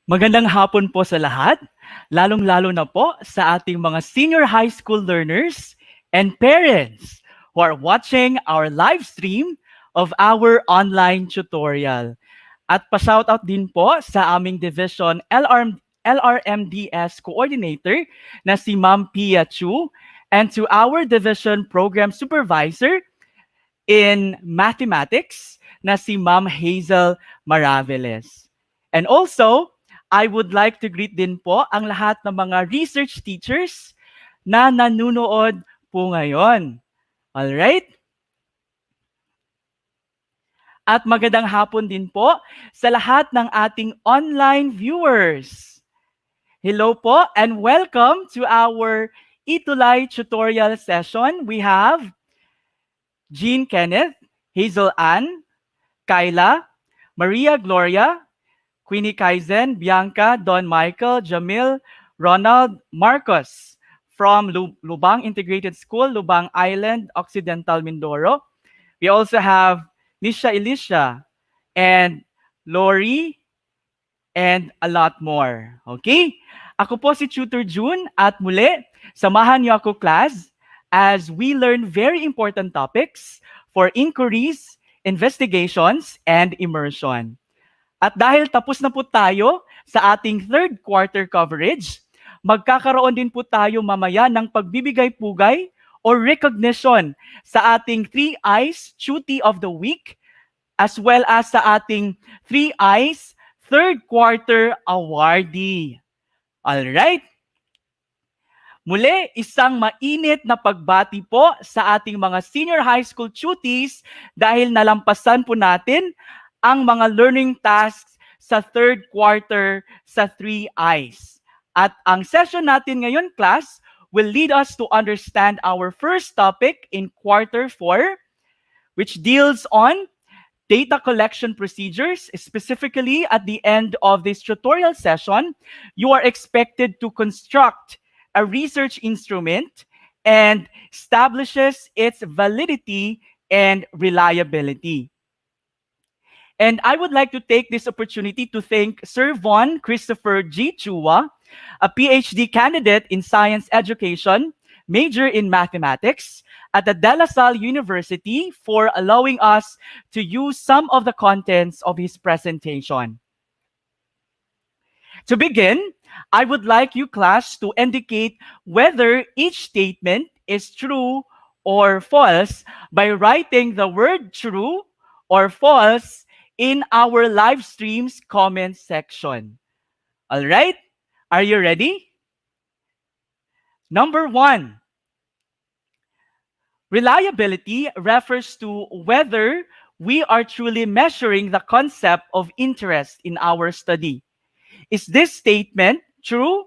Magandang hapon po sa lahat, lalong-lalo na po sa ating mga senior high school learners and parents who are watching our live stream of our online tutorial. At pa-shoutout din po sa aming division LRMDS coordinator na si Ma'am Pia Chu and to our division program supervisor in mathematics na si Ma'am Hazel Maraveles. And also, I would like to greet din po ang lahat ng mga research teachers na nanunood po ngayon. Alright? At magandang hapon din po sa lahat ng ating online viewers. Hello po and welcome to our ETULay tutorial session. We have Jean Kenneth, Hazel Ann, Kyla, Maria Gloria, Queenie Kaizen, Bianca, Don Michael, Jamil, Ronald, Marcos from Lubang Integrated School, Lubang Island, Occidental Mindoro. We also have Nisha Elisha and Lori and a lot more. Okay? Ako po si Tutor June at muli, samahan niyo ako class as we learn very important topics for inquiries, investigations, and immersion. At dahil tapos na po tayo sa ating third quarter coverage, magkakaroon din po tayo mamaya ng pagbibigay-pugay or recognition sa ating 3 Eyes Cutie of the Week as well as sa ating 3 Eyes third quarter awardee. Alright? Muli, isang mainit na pagbati po sa ating mga senior high school cuties dahil nalampasan po natin ang mga learning tasks sa third quarter sa 3 Eyes. At ang session natin ngayon, class, will lead us to understand our first topic in quarter 4, which deals on data collection procedures. Specifically, at the end of this tutorial session, you are expected to construct a research instrument and establishes its validity and reliability. And I would like to take this opportunity to thank Sir Von Christopher G. Chua, a PhD candidate in science education, major in mathematics at the De La Salle University, for allowing us to use some of the contents of his presentation. To begin, I would like you, class, to indicate whether each statement is true or false by writing the word true or false in our live stream's comment section. All right? Are you ready? Number 1. Reliability refers to whether we are truly measuring the concept of interest in our study. Is this statement true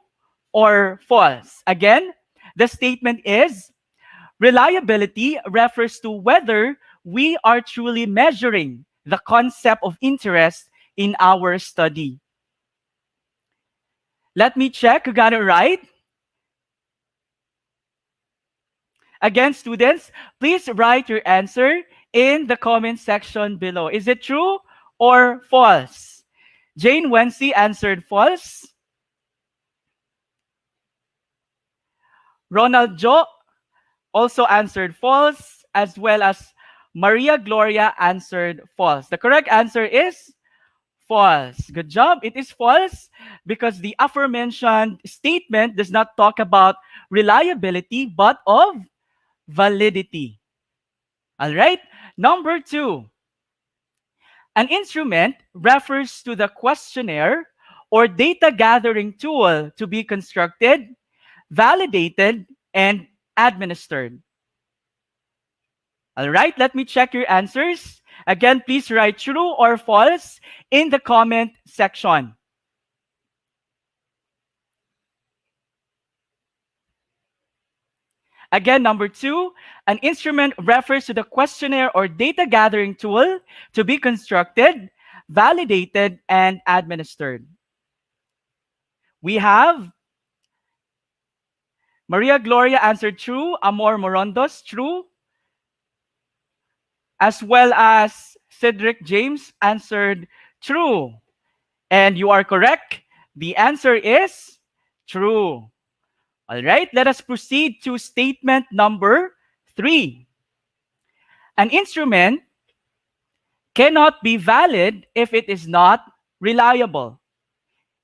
or false? Again, the statement is, reliability refers to whether we are truly measuring the concept of interest in our study. Let me check who got it right. Again, students, please write your answer in the comment section below. Is it true or false? Jane Wency answered false. Ronald Joe also answered false, as well as Maria Gloria answered false. The correct answer is false. Good job. It is false because the aforementioned statement does not talk about reliability, but of validity. All right. Number 2. An instrument refers to the questionnaire or data gathering tool to be constructed, validated, and administered. All right, let me check your answers. Again, please write true or false in the comment section. Again, number 2, an instrument refers to the questionnaire or data gathering tool to be constructed, validated, and administered. We have Maria Gloria answered true, Amor Morondos, true, as well as Cedric James answered true. And you are correct. The answer is true. All right, let us proceed to statement number 3. An instrument cannot be valid if it is not reliable.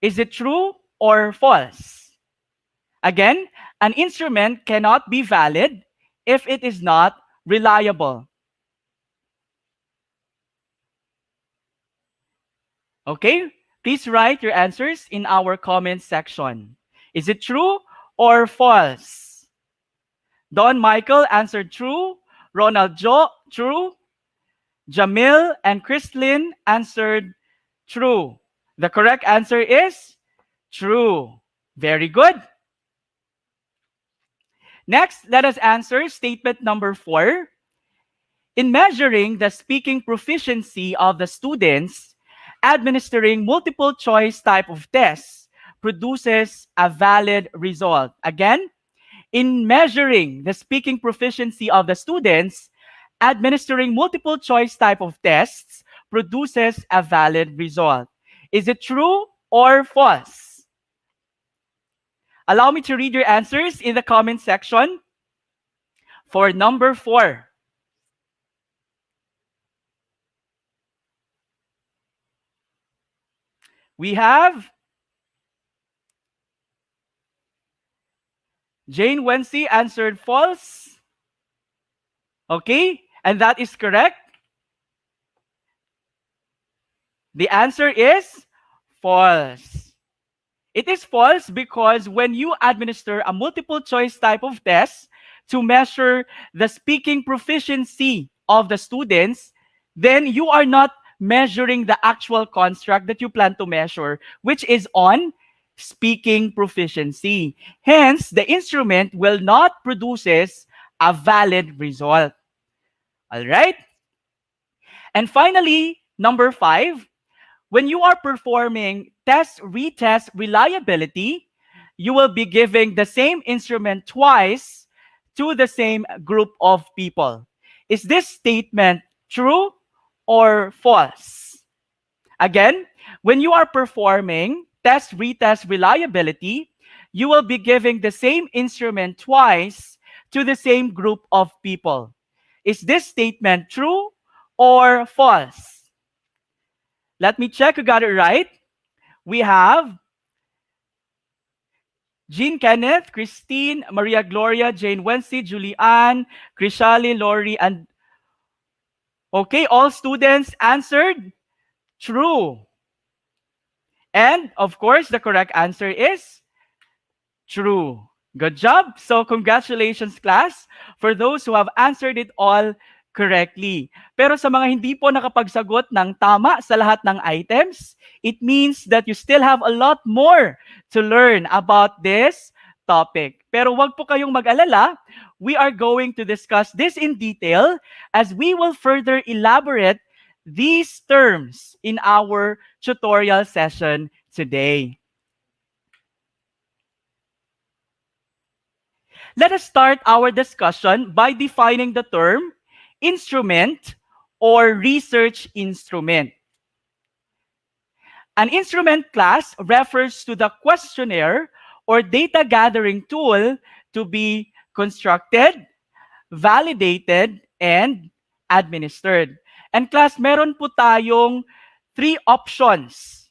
Is it true or false? Again, an instrument cannot be valid if it is not reliable. Okay, please write your answers in our comment section. Is it true or false? Don Michael answered true. Ronald Joe, true. Jamil and Kristlyn answered true. The correct answer is true. Very good. Next, let us answer statement number 4. In measuring the speaking proficiency of the students, administering multiple choice type of tests produces a valid result. Again, in measuring the speaking proficiency of the students, administering multiple choice type of tests produces a valid result. Is it true or false? Allow me to read your answers in the comment section. For number 4, we have Jane Wency answered false. Okay, and that is correct. The answer is false. It is false because when you administer a multiple choice type of test to measure the speaking proficiency of the students, then you are not measuring the actual construct that you plan to measure, which is on speaking proficiency. Hence, the instrument will not produces a valid result. All right? And finally, number 5, when you are performing retest reliability, you will be giving the same instrument twice to the same group of people. Is this statement true or false? Again, when you are performing retest reliability, you will be giving the same instrument twice to the same group of people. Is this statement true or false? Let me check who got it right. We have Jean Kenneth, Christine, Maria Gloria, Jane Wency, Julianne, Krishali, Lori, and okay, all students answered true. And of course, the correct answer is true. Good job. So congratulations, class, for those who have answered it all correctly. Pero sa mga hindi po nakapagsagot ng tama sa lahat ng items, it means that you still have a lot more to learn about this topic. Pero wag po kayong mag-alala. We are going to discuss this in detail as we will further elaborate these terms in our tutorial session today. Let us start our discussion by defining the term instrument or research instrument. An instrument class refers to the questionnaire or data gathering tool to be constructed, validated, and administered. And class, meron po tayong 3 options.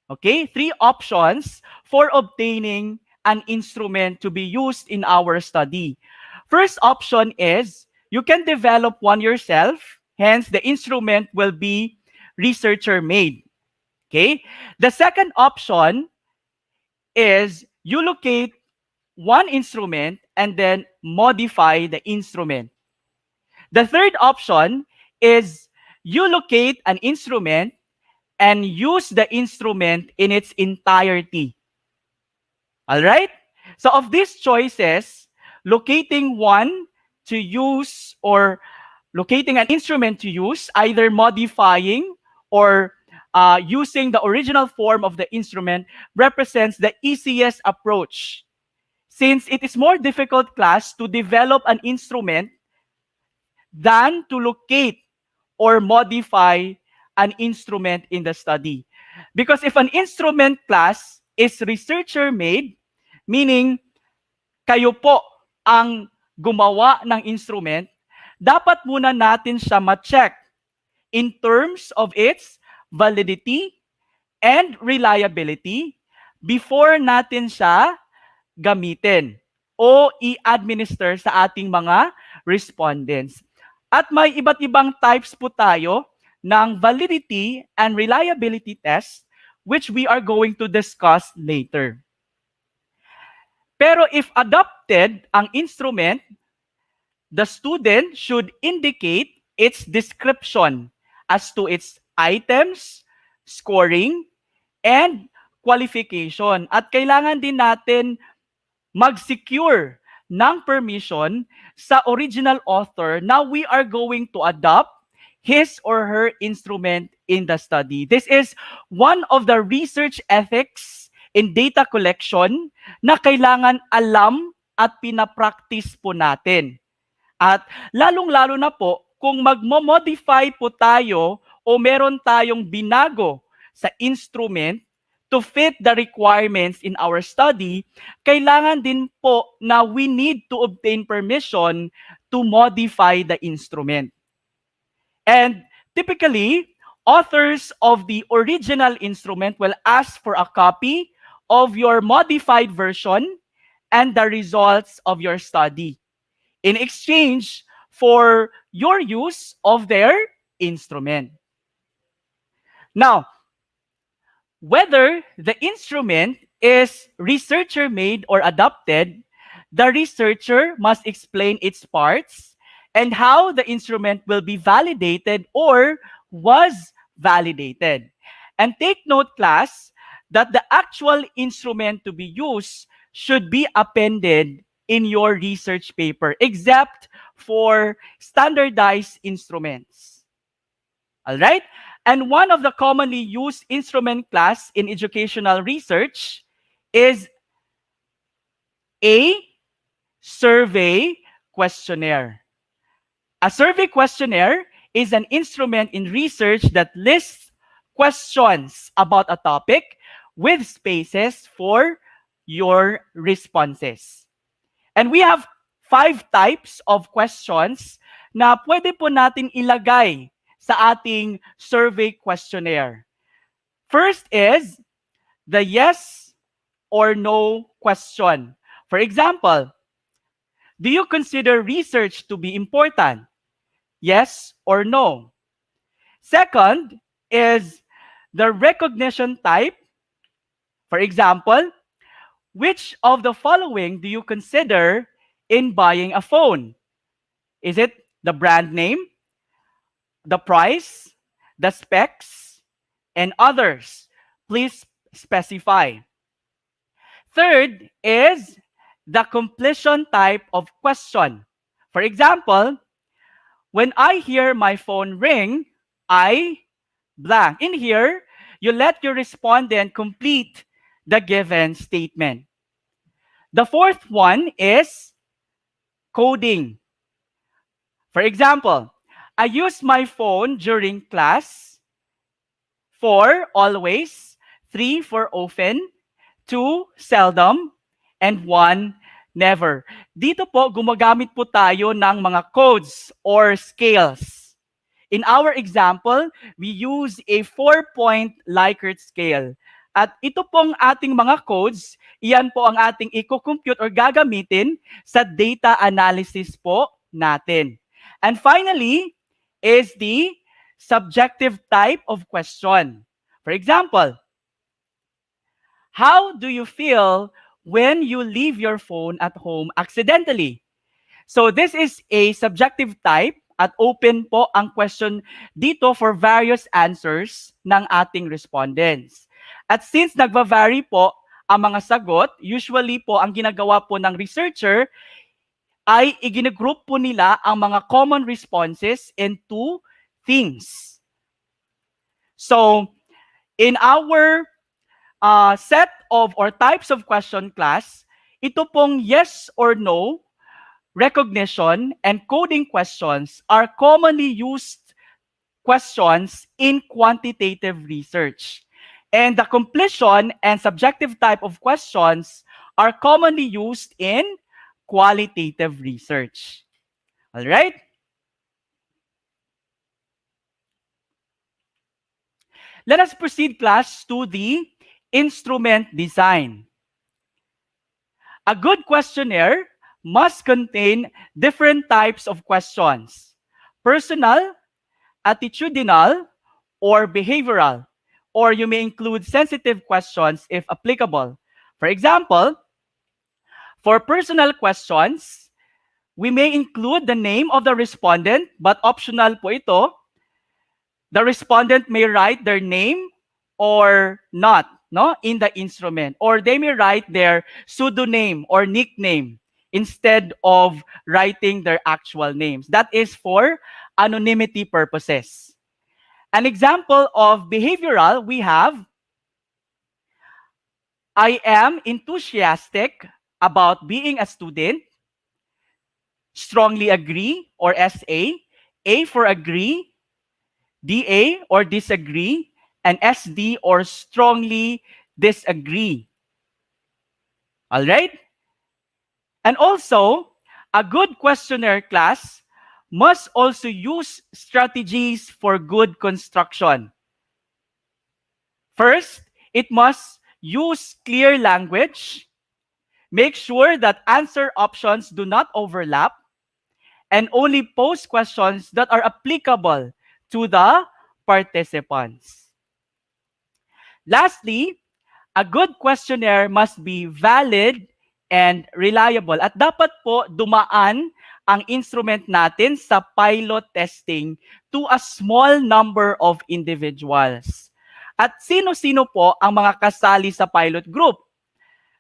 Okay? 3 options for obtaining an instrument to be used in our study. First option is you can develop one yourself. Hence, the instrument will be researcher-made. Okay? The second option is you locate one instrument and then modify the instrument. The third option is you locate an instrument and use the instrument in its entirety. All right? So of these choices, locating one to use or locating an instrument to use, either modifying or using the original form of the instrument represents the easiest approach. Since it is more difficult, class, to develop an instrument than to locate or modify an instrument in the study. Because if an instrument class is researcher-made, meaning kayo po ang gumawa ng instrument, dapat muna natin siya ma-check in terms of its validity and reliability before natin siya gamitin o i-administer sa ating mga respondents. At may iba't ibang types po tayo ng validity and reliability test which we are going to discuss later. Pero if adopted ang instrument, the student should indicate its description as to its items, scoring, and qualification. At kailangan din natin mag-secure ng permission sa original author na we are going to adopt his or her instrument in the study. This is one of the research ethics in data collection na kailangan alam at pinapractice po natin. At lalong-lalo na po kung magmo-modify po tayo o meron tayong binago sa instrument to fit the requirements in our study, kailangan din po na we need to obtain permission to modify the instrument. And typically, authors of the original instrument will ask for a copy of your modified version and the results of your study in exchange for your use of their instrument. Now, whether the instrument is researcher-made or adopted, the researcher must explain its parts and how the instrument will be validated or was validated. And take note, class, that the actual instrument to be used should be appended in your research paper, except for standardized instruments. All right? And one of the commonly used instrument class in educational research is a survey questionnaire. A survey questionnaire is an instrument in research that lists questions about a topic with spaces for your responses. And we have 5 types of questions na pwede po natin ilagay sa ating survey questionnaire. First is the yes or no question. For example, do you consider research to be important? Yes or no? Second is the recognition type. For example, which of the following do you consider in buying a phone? Is it the brand name, the price, the specs, and others? Please specify. Third is the completion type of question. For example, when I hear my phone ring, I blank. In here, you let your respondent complete the given statement. The fourth one is coding. For example, I use my phone during class. 4, always. 3, for often. 2, seldom. And 1, never. Dito po, gumagamit po tayo ng mga codes or scales. In our example, we use a 4-point Likert scale. At ito pong ating mga codes, iyan po ang ating i-compute or gagamitin sa data analysis po natin. And finally, is the subjective type of question. For example, how do you feel when you leave your phone at home accidentally? So this is a subjective type at open po ang question dito for various answers ng ating respondents. At since nagva-vary po ang mga sagot, usually po ang ginagawa po ng researcher ay iginagroup po nila ang mga common responses into themes. So, in our set of or types of question class, ito pong yes or no, recognition, and coding questions are commonly used questions in quantitative research. And the completion and subjective type of questions are commonly used in qualitative research. All right? Let us proceed, class, to the instrument design. A good questionnaire must contain different types of questions: personal, attitudinal, or behavioral, or you may include sensitive questions if applicable. For example, for personal questions, we may include the name of the respondent, but optional po ito. The respondent may write their name or not, no, in the instrument, or they may write their pseudonym or nickname instead of writing their actual names. That is for anonymity purposes. An example of behavioral, we have: I am enthusiastic about being a student, strongly agree or SA, A for agree, DA or disagree, and SD or strongly disagree. All right? And also, a good questionnaire, class, must also use strategies for good construction. First, it must use clear language, make sure that answer options do not overlap, and only pose questions that are applicable to the participants. Lastly, a good questionnaire must be valid and reliable. At dapat po dumaan ang instrument natin sa pilot testing to a small number of individuals. At sino-sino po ang mga kasali sa pilot group?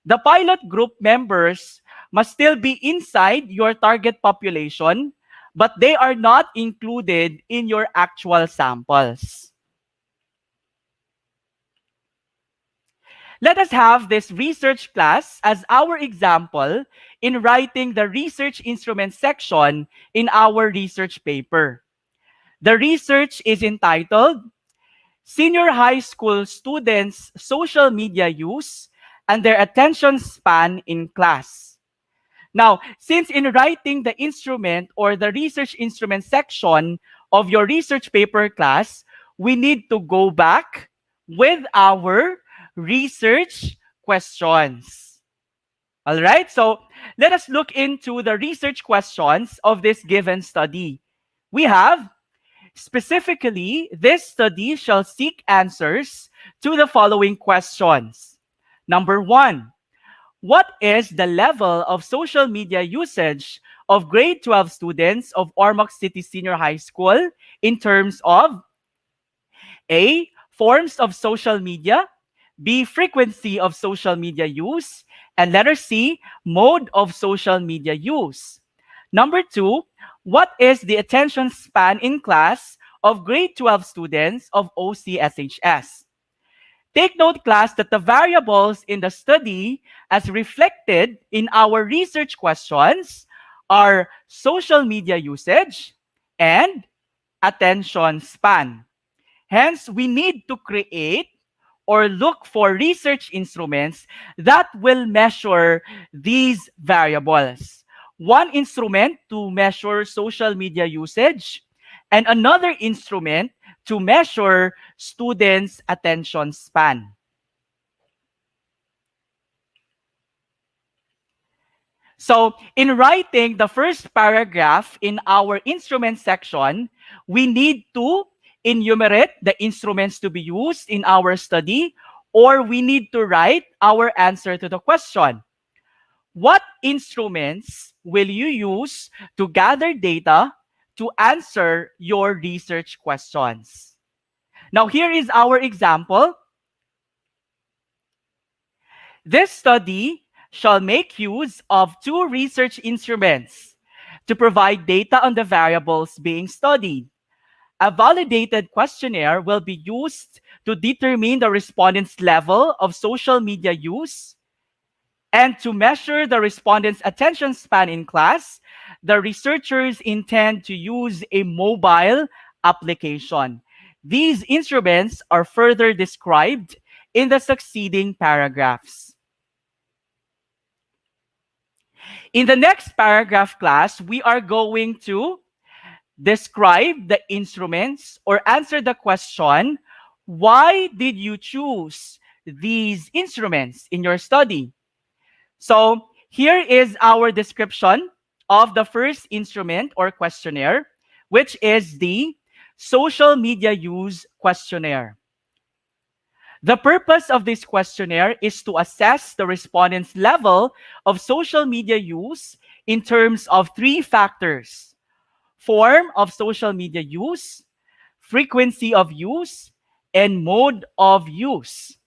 The pilot group members must still be inside your target population, but they are not included in your actual samples. Let us have this research class as our example in writing the research instrument section in our research paper. The research is entitled Senior High School Students' Social Media Use and Their Attention Span in Class. Now, since in writing the instrument or the research instrument section of your research paper, class, we need to go back with our research questions. All right, so let us look into the research questions of this given study. We have, specifically, this study shall seek answers to the following questions. Number 1, what is the level of social media usage of grade 12 students of Ormoc City Senior High School in terms of A, forms of social media, B, frequency of social media use, and letter C, mode of social media use. Number 2, what is the attention span in class of grade 12 students of OCSHS? Take note, class, that the variables in the study as reflected in our research questions are social media usage and attention span. Hence, we need to create or look for research instruments that will measure these variables. One instrument to measure social media usage, and another instrument to measure students' attention span. So, in writing the first paragraph in our instrument section, we need to enumerate the instruments to be used in our study, or we need to write our answer to the question. What instruments will you use to gather data to answer your research questions? Now, here is our example. This study shall make use of two research instruments to provide data on the variables being studied. A validated questionnaire will be used to determine the respondents' level of social media use. And to measure the respondents' attention span in class, the researchers intend to use a mobile application. These instruments are further described in the succeeding paragraphs. In the next paragraph class, we are going to describe the instruments or answer the question, why did you choose these instruments in your study? So here is our description of the first instrument or questionnaire, which is the social media use questionnaire. The purpose of this questionnaire is to assess the respondents' level of social media use in terms of three factors: form of social media use, frequency of use, and mode of use.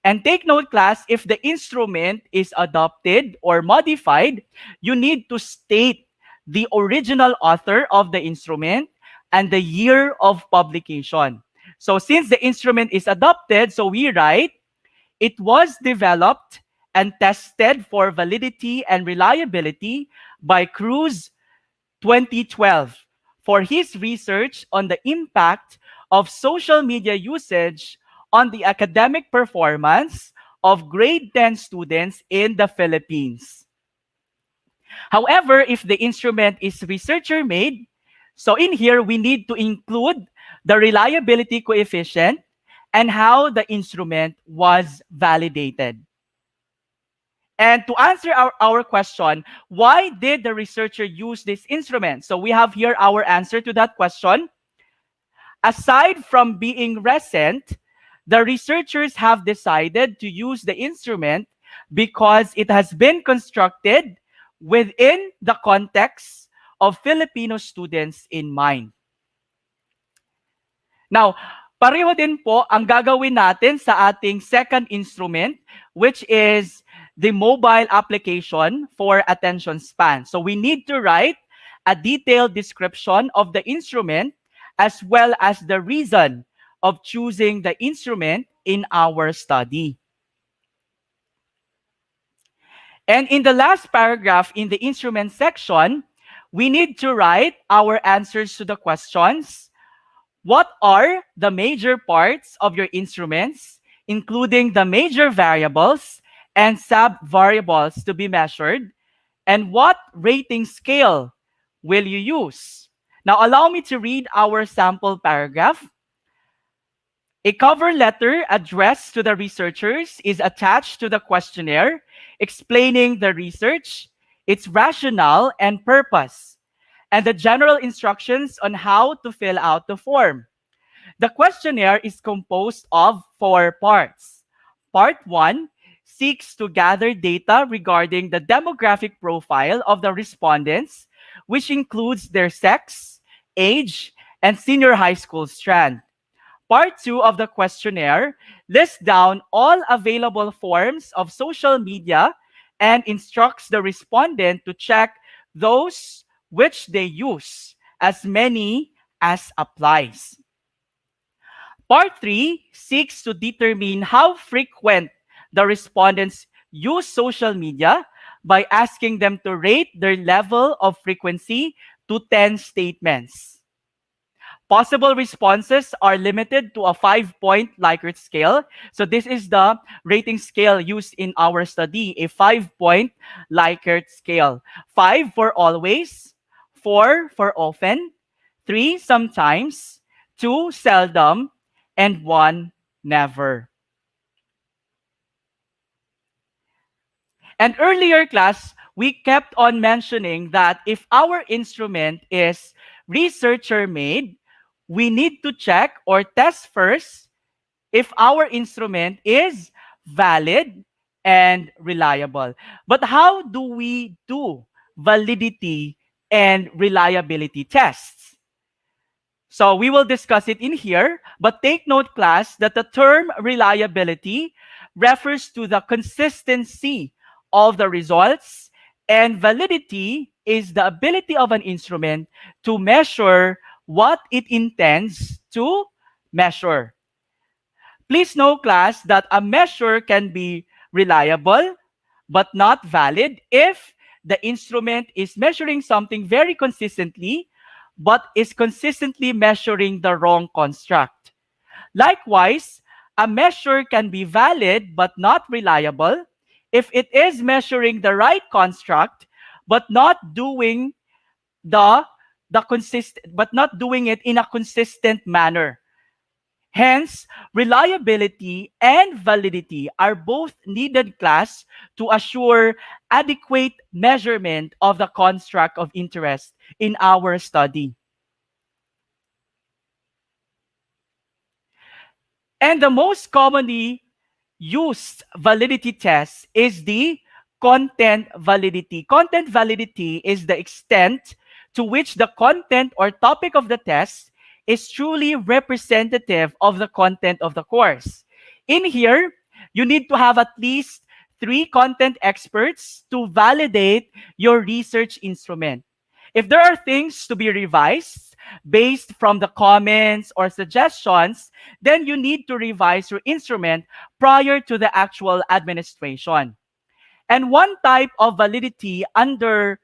And take note, class, if the instrument is adopted or modified, you need to state the original author of the instrument and the year of publication. So since the instrument is adopted, so we write, it was developed and tested for validity and reliability by Cruz 2012 for his research on the impact of social media usage on the academic performance of grade 10 students in the Philippines. However, if the instrument is researcher made, so in here we need to include the reliability coefficient and how the instrument was validated. And to answer our question, why did the researcher use this instrument? So we have here our answer to that question. Aside from being recent, the researchers have decided to use the instrument because it has been constructed within the context of Filipino students in mind. Now, pareho din po ang gagawin natin sa ating second instrument, which is the mobile application for attention span. So we need to write a detailed description of the instrument as well as the reason of choosing the instrument in our study. And in the last paragraph in the instrument section, we need to write our answers to the questions. What are the major parts of your instruments, including the major variables and sub-variables to be measured? And what rating scale will you use? Now, allow me to read our sample paragraph. A cover letter addressed to the researchers is attached to the questionnaire, explaining the research, its rationale and purpose, and the general instructions on how to fill out the form. The questionnaire is composed of 4 parts. Part 1 seeks to gather data regarding the demographic profile of the respondents, which includes their sex, age, and senior high school strand. Part 2 of the questionnaire lists down all available forms of social media and instructs the respondent to check those which they use, as many as applies. Part 3 seeks to determine how frequent the respondents use social media by asking them to rate their level of frequency to 10 statements. Possible responses are limited to a 5-point Likert scale. So this is the rating scale used in our study, a 5-point Likert scale. 5 for always, 4 for often, 3 sometimes, 2 seldom, and 1 never. And earlier class, we kept on mentioning that if our instrument is researcher-made, we need to check or test first if our instrument is valid and reliable. But how do we do validity and reliability tests? So we will discuss it in here, but take note, class, that the term reliability refers to the consistency of the results, and validity is the ability of an instrument to measure what it intends to measure. Please know, class, that a measure can be reliable but not valid if the instrument is measuring something very consistently but is consistently measuring the wrong construct. Likewise, A measure can be valid but not reliable if it is measuring the right construct but not doing the but not doing it in a consistent manner. Hence, reliability and validity are both needed class to assure adequate measurement of the construct of interest in our study. And the most commonly used validity test is the content validity. Content validity is the extent to which the content or topic of the test is truly representative of the content of the course. In here, you need to have at least three content experts to validate your research instrument. If there are things to be revised based from the comments or suggestions, then you need to revise your instrument prior to the actual administration. And one type of validity under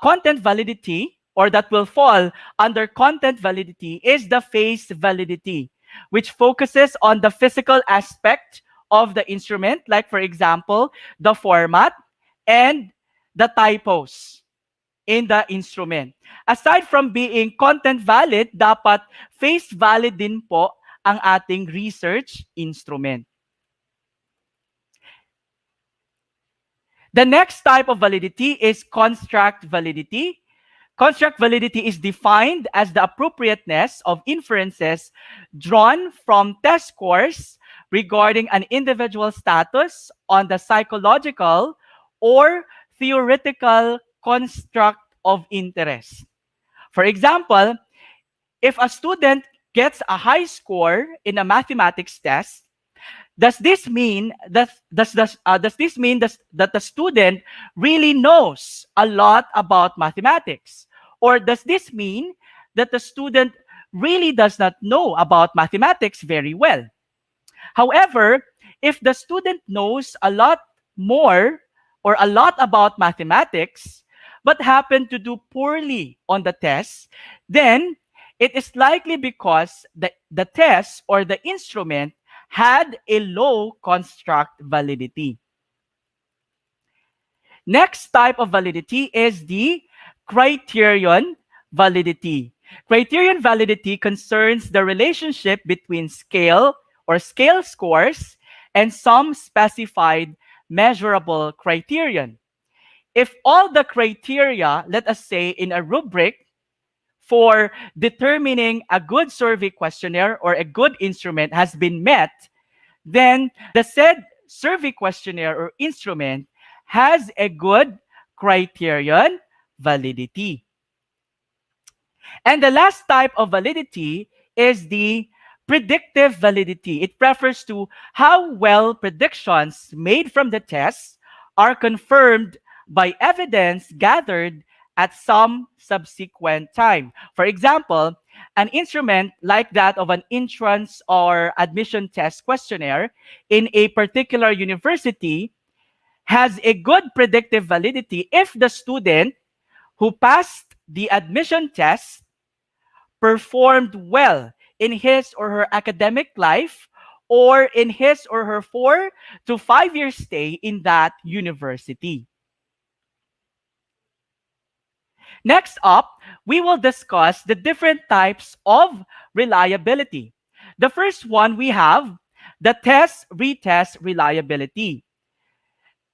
content validity, or that will fall under content validity, is the phase validity, which focuses on the physical aspect of the instrument, like, for example, the format and the typos in the instrument. Aside from being content valid, dapat face valid din po ang ating research instrument. The next type of validity is construct validity. Construct validity is defined as the appropriateness of inferences drawn from test scores regarding an individual status on the psychological or theoretical construct of interest. For example, if a student gets a high score in a mathematics test, does this mean that the student really knows a lot about mathematics? Or does this mean that the student really does not know about mathematics very well? However, if the student knows a lot more or a lot about mathematics, but happen to do poorly on the test, then it is likely because the test or the instrument had a low construct validity. Next type of validity is the criterion validity. Criterion validity concerns the relationship between scale or scale scores and some specified measurable criterion. If all the criteria, let us say in a rubric, for determining a good survey questionnaire or a good instrument has been met, then the said survey questionnaire or instrument has a good criterion validity. And the last type of validity is the predictive validity. It refers to how well predictions made from the test are confirmed by evidence gathered at some subsequent time. For example, an instrument like that of an entrance or admission test questionnaire in a particular university has a good predictive validity if the student who passed the admission test performed well in his or her academic life or in his or her 4 to 5 year stay in that university. Next up, we will discuss the different types of reliability. The first one we have the test-retest reliability.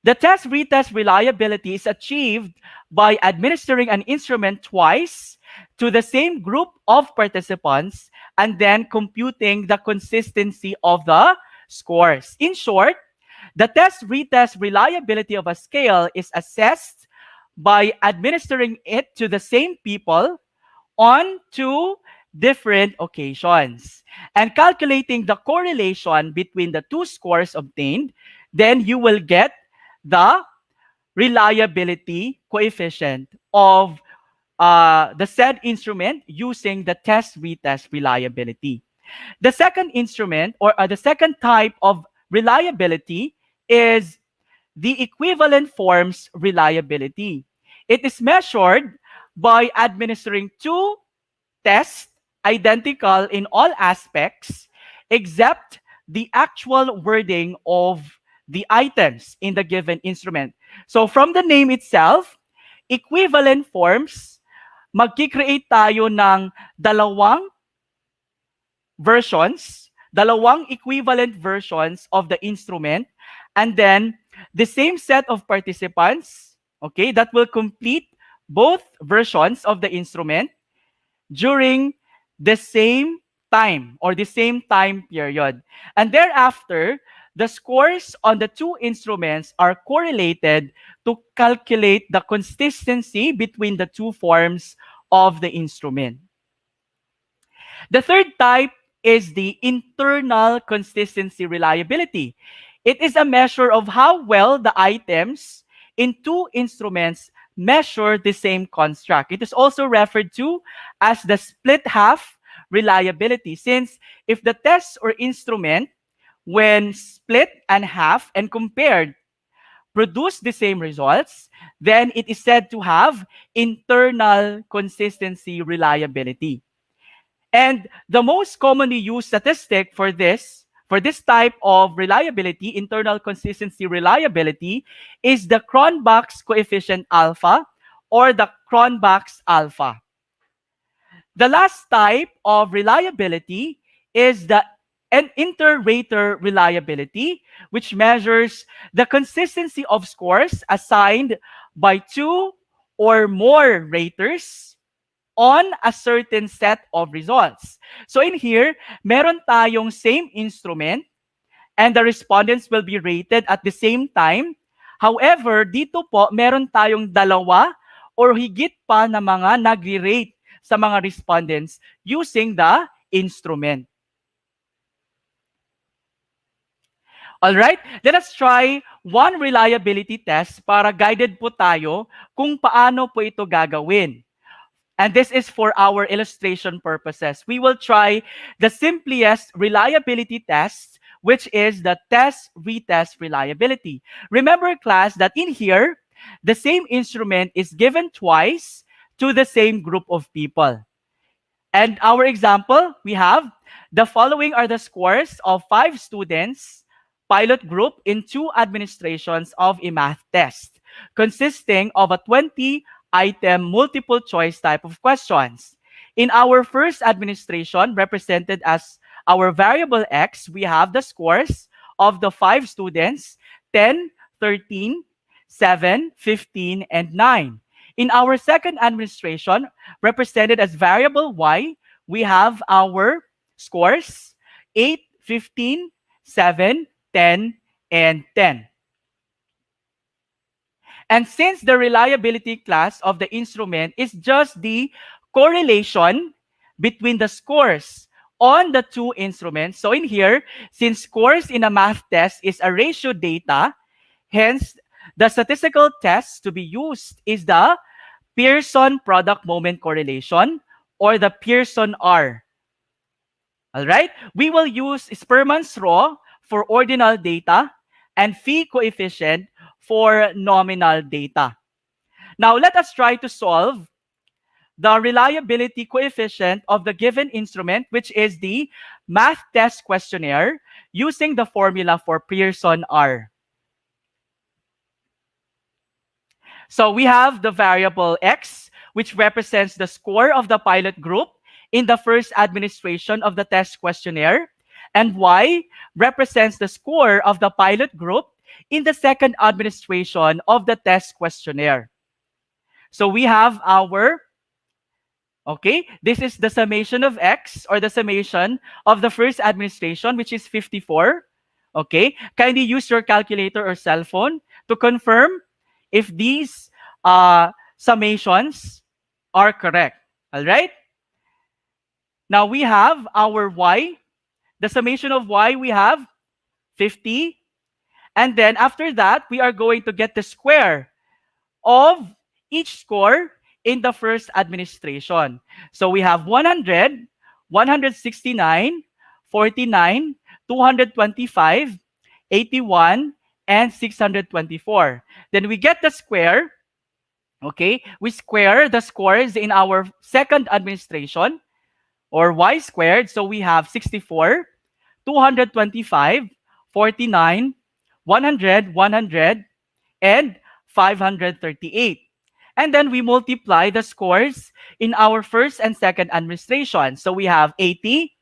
The test-retest reliability is achieved by administering an instrument twice to the same group of participants and then computing the consistency of the scores. In short, the test-retest reliability of a scale is assessed by administering it to the same people on two different occasions and calculating the correlation between the two scores obtained, then you will get the reliability coefficient of the said instrument using the test-retest reliability. The second instrument or the second type of reliability is the equivalent forms reliability. It is measured by administering two tests identical in all aspects except the actual wording of the items in the given instrument. So from the name itself, equivalent forms, magki-create tayo ng dalawang dalawang equivalent versions of the instrument, and then the same set of participants, okay, that will complete both versions of the instrument during the same time or the same time period. And thereafter, the scores on the two instruments are correlated to calculate the consistency between the two forms of the instrument. The third type is the internal consistency reliability. It is a measure of how well the items in two instruments measure the same construct. It is also referred to as the split half reliability, since if the test or instrument, when split and half and compared, produce the same results, then it is said to have internal consistency reliability. And the most commonly used statistic for this type of reliability, internal consistency reliability, is the Cronbach's coefficient alpha or the Cronbach's alpha. The last type of reliability is the inter-rater reliability, which measures the consistency of scores assigned by two or more raters on a certain set of results. So in here, meron tayong same instrument and the respondents will be rated at the same time. However, dito po, meron tayong dalawa or higit pa na mga nagre-rate sa mga respondents using the instrument. Alright, let us try one reliability test para guided po tayo kung paano po ito gagawin. And this is for our illustration purposes. We will try the simplest reliability test, which is the test-retest reliability. Remember, class, that in here, the same instrument is given twice to the same group of people. And our example, we have the following are the scores of 5 students, pilot group in 2 administrations of a math test, consisting of a 20-item multiple choice type of questions. In our first administration, represented as our variable x, we have the scores of the 5 students, 10, 13, 7, 15, and 9. In our second administration, represented as variable y, we have our scores 8, 15, 7, 10, and 10. And since the reliability class of the instrument is just the correlation between the scores on the two instruments, so in here, since scores in a math test is a ratio data, hence the statistical test to be used is the Pearson product moment correlation or the Pearson R. All right? We will use Spearman's law for ordinal data and phi coefficient for nominal data. Now, let us try to solve the reliability coefficient of the given instrument, which is the math test questionnaire, using the formula for Pearson R. So we have the variable x, which represents the score of the pilot group in the first administration of the test questionnaire, and y represents the score of the pilot group in the second administration of the test questionnaire. So we have our, okay, this is the summation of x, or the summation of the first administration, which is 54. Okay, kindly use your calculator or cell phone to confirm if these summations are correct. All right? Now we have our y. The summation of y, we have 50. And then after that, we are going to get the square of each score in the first administration. So we have 100, 169, 49, 225, 81, and 624. Then we get the square. Okay, we square the scores in our second administration, or y squared. So we have 64, 225, 49, 100, 100, and 538. And then we multiply the scores in our first and second administration. So we have 80,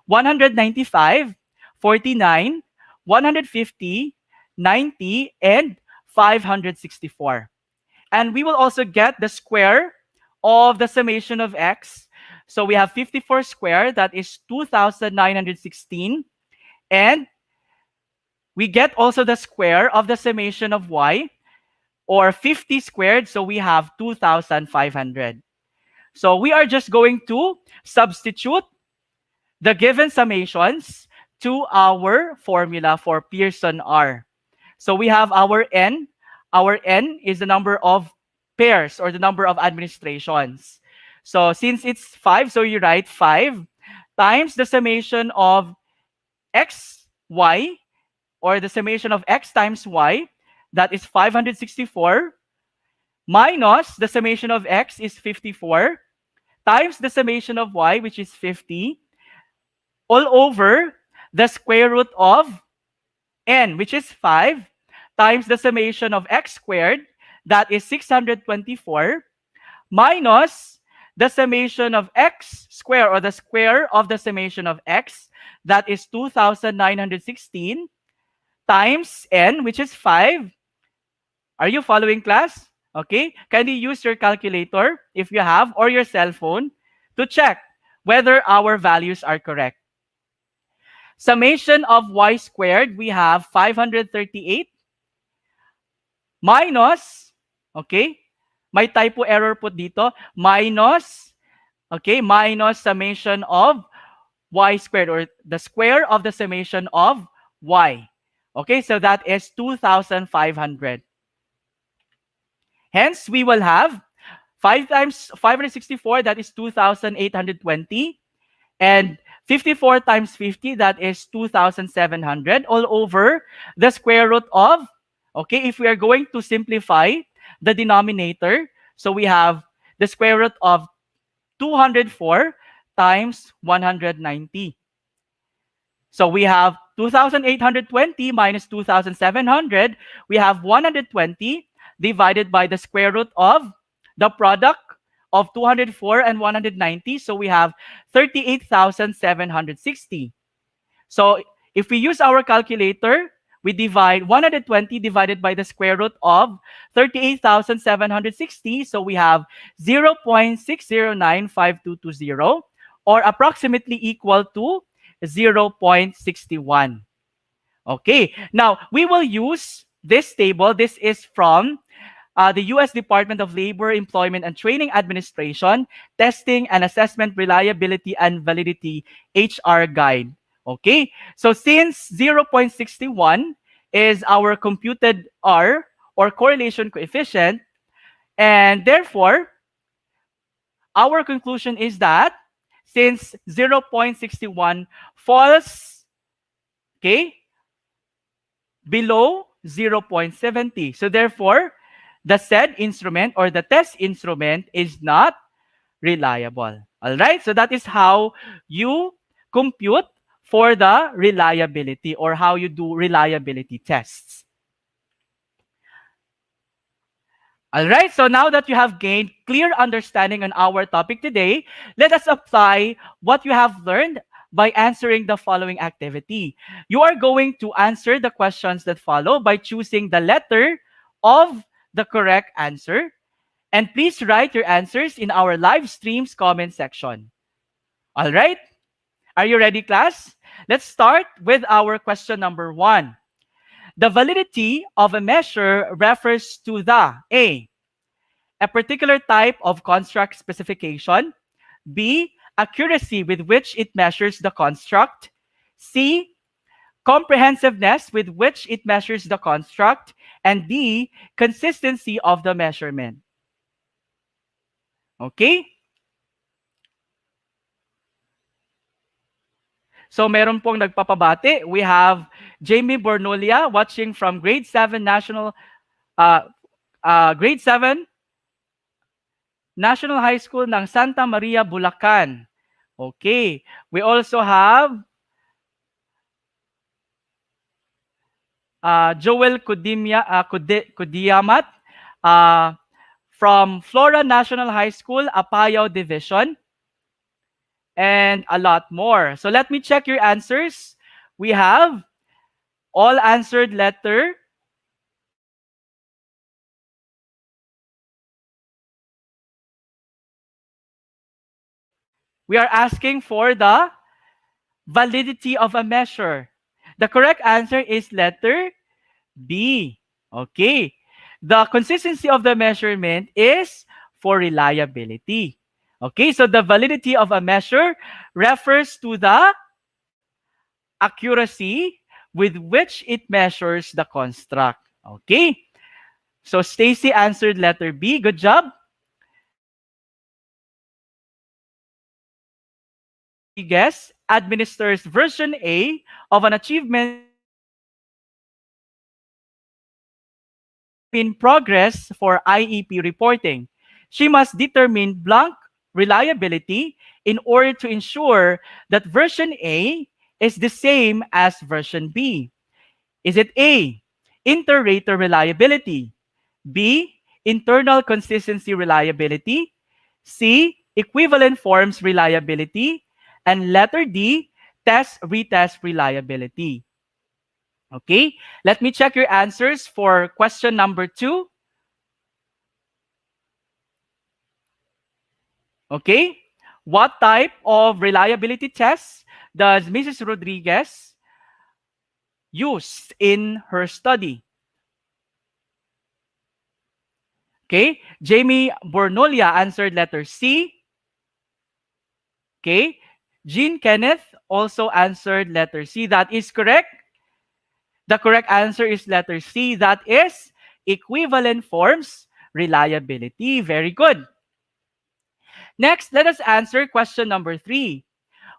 195, 49, 150, 90, and 564. And we will also get the square of the summation of x. So we have 54 squared, that is 2,916. And we get also the square of the summation of y, or 50 squared, so we have 2,500. So we are just going to substitute the given summations to our formula for Pearson R. So we have our n. Our n is the number of pairs or the number of administrations. So since it's 5, so you write 5 times the summation of x, y, or the summation of x times y, that is 564, minus the summation of x is 54, times the summation of y, which is 50, all over the square root of n, which is 5, times the summation of x squared, that is 624, minus the summation of x squared, or the square of the summation of x, that is 2,916, times n, which is 5. Are you following, class? Okay. Can you use your calculator, if you have, or your cell phone, to check whether our values are correct? Summation of y squared, we have 538 minus, okay, may typo error po dito, minus, okay, minus summation of y squared, or the square of the summation of y. Okay, so that is 2,500. Hence, we will have 5 times 564, that is 2,820. And 54 times 50, that is 2,700, all over the square root of, okay, if we are going to simplify the denominator, so we have the square root of 204 times 190. So we have 2,820 minus 2,700. We have 120 divided by the square root of the product of 204 and 190. So we have 38,760. So if we use our calculator, we divide 120 divided by the square root of 38,760. So we have 0.6095220, or approximately equal to 0.61. Okay, now we will use this table. This is from the U.S. Department of Labor, Employment and Training Administration, Testing and Assessment Reliability and Validity HR Guide. Okay, so since 0.61 is our computed R, or correlation coefficient, and therefore, our conclusion is that since 0.61 falls, okay, below 0.70, so therefore, the said instrument or the test instrument is not reliable. All right, so that is how you compute for the reliability, or how you do reliability tests. All right, so now that you have gained clear understanding on our topic today, let us apply what you have learned by answering the following activity. You are going to answer the questions that follow by choosing the letter of the correct answer. And please write your answers in our live stream's comment section. All right, are you ready, class? Let's start with our question number 1. The validity of a measure refers to the A, a particular type of construct specification, B, accuracy with which it measures the construct, C, comprehensiveness with which it measures the construct, and D, consistency of the measurement. Okay? So meron pong nagpapabati. We have Jamie Bornolia watching from grade 7 grade 7 National High School ng Santa Maria, Bulacan. Okay. We also have Joel Kudiamat uh, from Flora National High School, Apayao Division, and a lot more. So let me check your answers. We have all answered letter. We are asking for the validity of a measure. The correct answer is letter B. Okay. The consistency of the measurement is for reliability. Okay, so the validity of a measure refers to the accuracy with which it measures the construct. Okay, so Stacy answered letter B. Good job. Rodriguez administers version A of an achievement in progress for IEP reporting. She must determine blank reliability in order to ensure that version A is the same as version B. Is it A, inter-rater reliability, B, internal consistency reliability, C, equivalent forms reliability, and letter D, test-retest reliability? Okay, let me check your answers for question number 2. Okay, what type of reliability tests does Mrs. Rodriguez use in her study? Okay, Jamie Bornolia answered letter C. Okay, Jean Kenneth also answered letter C. That is correct. The correct answer is letter C. That is equivalent forms reliability. Very good. Next, let us answer question number 3.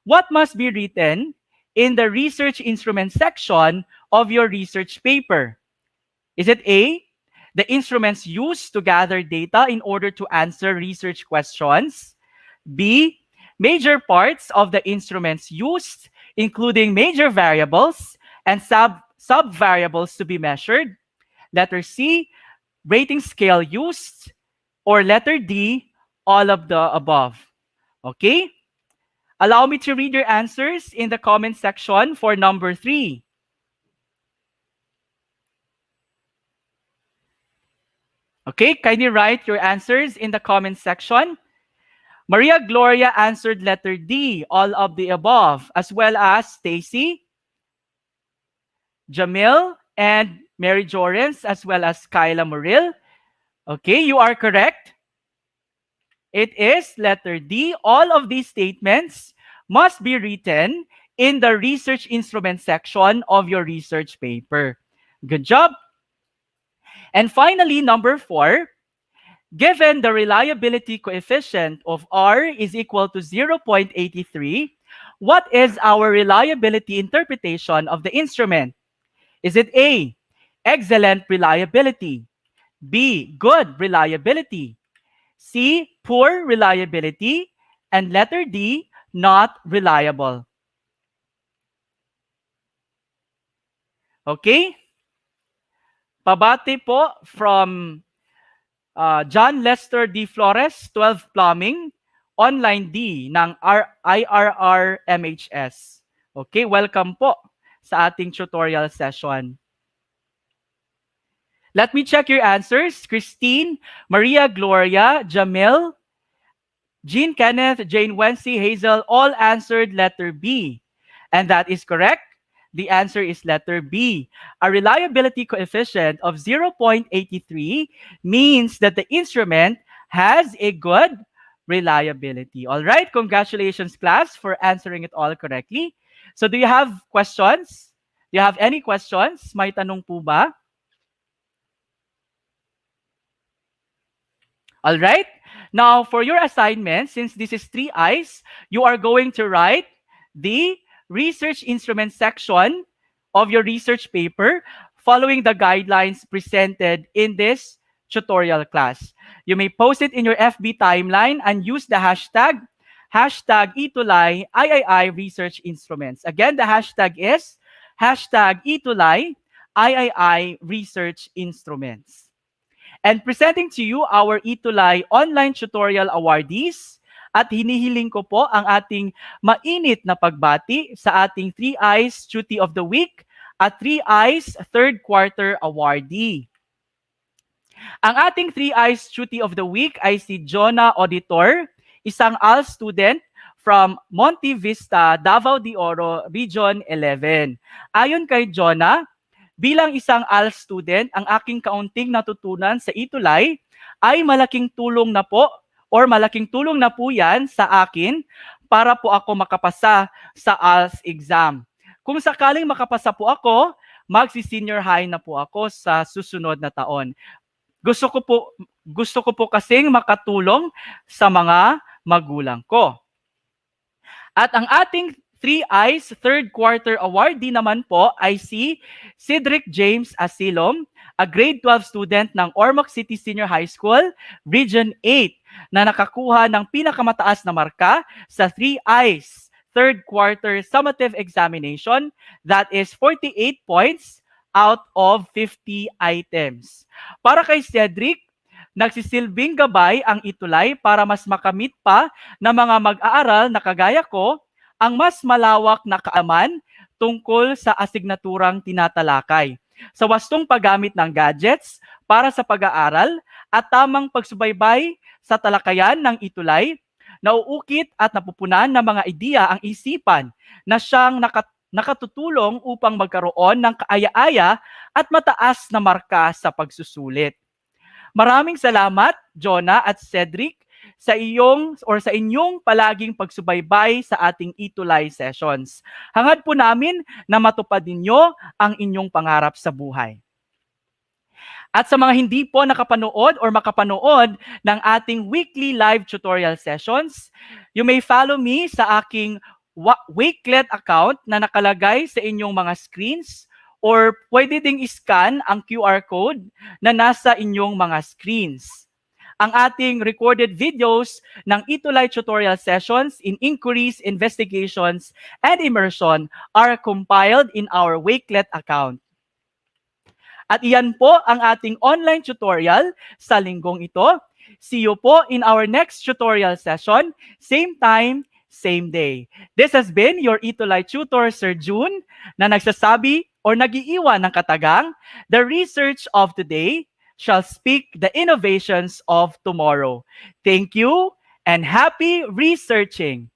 What must be written in the research instrument section of your research paper? Is it A, the instruments used to gather data in order to answer research questions? B, major parts of the instruments used, including major variables and sub-variables to be measured? Letter C, rating scale used? Or letter D, all of the above? Okay? Allow me to read your answers in the comment section for number 3. Okay, kindly write your answers in the comment section. Maria Gloria answered letter D, all of the above, as well as Stacy, Jamil, and Mary Jorens, as well as Kyla Moril. Okay, you are correct. It is letter D. All of these statements must be written in the research instrument section of your research paper. Good job. And finally, number 4, given the reliability coefficient of R is equal to 0.83, what is our reliability interpretation of the instrument? Is it A, excellent reliability, B, good reliability, C, poor reliability, and letter D, not reliable? Okay? Pabati po from John Lester D. Flores, 12 Plumbing, online D ng IRR MHS. Okay, welcome po sa ating tutorial session. Let me check your answers. Christine, Maria Gloria, Jamil, Jean Kenneth, Jane Wency, Hazel all answered letter B. And that is correct. The answer is letter B. A reliability coefficient of 0.83 means that the instrument has a good reliability. All right, congratulations class for answering it all correctly. So do you have questions? Do you have any questions? May tanong po ba? All right. Now, for your assignment, since this is 3 I's, you are going to write the research instrument section of your research paper following the guidelines presented in this tutorial class. You may post it in your FB timeline and use the hashtag ETULay III Research Instruments. Again, the hashtag is hashtag ETULay III research instruments. And presenting to you our ETULay online tutorial awardees, at hinihiling ko po ang ating mainit na pagbati sa ating 3 Eyes Duty of the Week at 3 Eyes Third Quarter Awardee. Ang ating 3 Eyes Duty of the Week ay si Jonah Auditor, isang AL student from Monte Vista, Davao de Oro, Region 11. Ayon kay Jonah, bilang isang AL student, ang aking kaunting natutunan sa ETULay ay malaking tulong na po yan sa akin para po ako makapasa sa ALS exam. Kung sakaling makapasa po ako, magsi-senior high na po ako sa susunod na taon. Gusto ko po kasing makatulong sa mga magulang ko. At ang ating 3 Eyes Third Quarter Awardee naman po ay si Cedric James Asilom, a grade 12 student ng Ormoc City Senior High School, Region 8, na nakakuha ng pinakamataas na marka sa 3 Eyes Third Quarter Summative Examination, that is 48 points out of 50 items. Para kay Cedric, nagsisilbing gabay ang ETULay para mas makamit pa ng mga mag-aaral na kagaya ko ang mas malawak na kaalaman tungkol sa asignaturang tinatalakay, sa wastong paggamit ng gadgets para sa pag-aaral at tamang pagsubaybay sa talakayan ng ETULay, nauukit at napupunan ng mga ideya ang isipan na siyang nakatutulong upang magkaroon ng kaaya-aya at mataas na marka sa pagsusulit. Maraming salamat, Jonah at Cedric, sa inyong palaging pagsubaybay sa ating ETULay sessions. Hangad po namin na matupad ninyo ang inyong pangarap sa buhay. At sa mga hindi po nakapanood or makapanood ng ating weekly live tutorial sessions, you may follow me sa aking Wakelet account na nakalagay sa inyong mga screens, or pwede ding iscan ang QR code na nasa inyong mga screens. Ang ating recorded videos ng ETULay tutorial sessions in inquiries, investigations, and immersion are compiled in our Wakelet account. At iyan po ang ating online tutorial sa linggong ito. See you po in our next tutorial session, same time, same day. This has been your ETULay tutor, Sir June, na nagsasabi or nagiiwan ng katagang, the research of today shall speak the innovations of tomorrow. Thank you and happy researching!